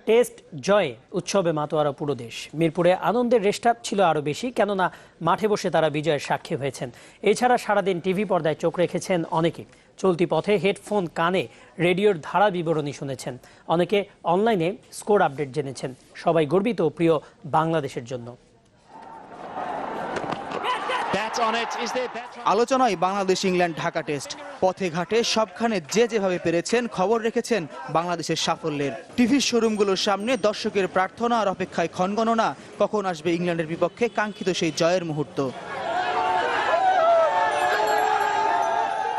Test জয়ে উৎসবে মাতোয়ারা পুরো দেশ। মিরপুরে আনন্দের রেশটা ছিল আরও বেশি, কেননা মাঠে বসে তারা বিজয়ের সাক্ষী হয়েছেন। এছাড়া সারাদিন টিভি পর্দায় চোখ রেখেছেন অনেকে। চলতি পথে হেডফোন কানে রেডিওর ধারা বিবরণী শুনেছেন, অনেকে অনলাইনে স্কোর আপডেট জেনেছেন। সবাই গর্বিত প্রিয় বাংলাদেশের জন্য। আলোচনায় বাংলাদেশ ইংল্যান্ড ঢাকা টেস্ট। পথে ঘাটে সবখানে যে যেভাবে পেরেছেন খবর রেখেছেন বাংলাদেশের সাফল্যের। টিভির শোরুমগুলোর সামনে দর্শকের প্রার্থনা আর অপেক্ষায় ক্ষণগণনা, কখন আসবে ইংল্যান্ডের বিপক্ষে কাঙ্ক্ষিত সেই জয়ের মুহূর্ত।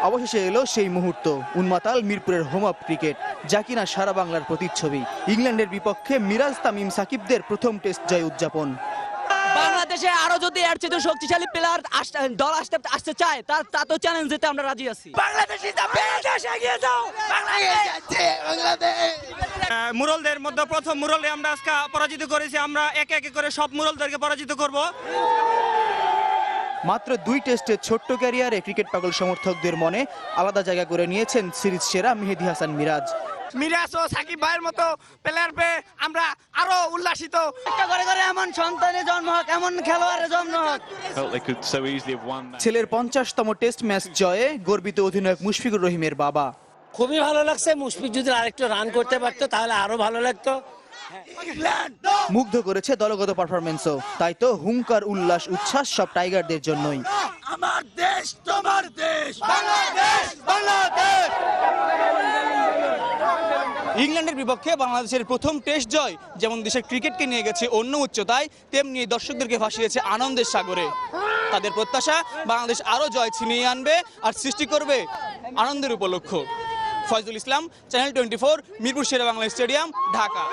অবশেষে এলো সেই মুহূর্ত। উন্মাতাল মিরপুরের হোম অফ ক্রিকেট, যা কিনা সারা বাংলার প্রতিচ্ছবি। ইংল্যান্ডের বিপক্ষে মিরাজ, তামিম, সাকিবদের প্রথম টেস্ট জয় উদযাপন। বাংলাদেশে আরো যদি এর চেয়ে শক্তিশালী প্লেয়ার দল আসতে চায়, তা তো চ্যালেঞ্জ দিতে আমরা রাজি আছি। মুরলদের মধ্যে প্রথম মুরলে আমরা আজকে পরাজিত করেছি। আমরা একে একে করে সব মুরলদেরকে পরাজিত করব। মাত্র 2 টেস্টের ছোট্ট ক্যারিয়ারে ক্রিকেট পাগল সমর্থকদের মনে আলাদা জায়গা করে নিয়েছেন সিরিজ সেরা মেহেদী হাসান মিরাজ। মিরাজ ও সাকিব ভাইয়ের মতো প্লেয়ার পেয়ে আমরা আরো উল্লাসিত। করে করে এমন সন্তানের জন্ম হোক, এমন খেলোয়াড়ের জন্ম হোক। ছেলের 50তম টেস্ট ম্যাচ জয়ে গর্বিত অধিনায়ক মুশফিকুর রহিমের বাবা। খুবই ভালো লাগছে। মুশফিক যদি আরেকটু রান করতে পারতো তাহলে আরো ভালো লাগতো। মুগ্ধ করেছে দলগত পারফরমেন্সও। তাই তো হুঙ্কার, উল্লাস, উচ্ছ্বাস সব টাইগারদের জন্যই। আমার দেশ তোমার দেশ, বাংলাদেশ, বাংলাদেশ। ইংল্যান্ডের বিপক্ষে বাংলাদেশের প্রথম টেস্ট জয় যেমন দেশের ক্রিকেটকে নিয়ে গেছে অন্য উচ্চতায়, তেমনি দর্শকদেরকে ভাসিয়েছে আনন্দের সাগরে। তাদের প্রত্যাশা বাংলাদেশ আরও জয় ছিনিয়ে আনবে আর সৃষ্টি করবে আনন্দের উপলক্ষ। ফয়জুল ইসলাম, চ্যানেল 24, মিরপুর শেরেবাংলা স্টেডিয়াম, ঢাকা।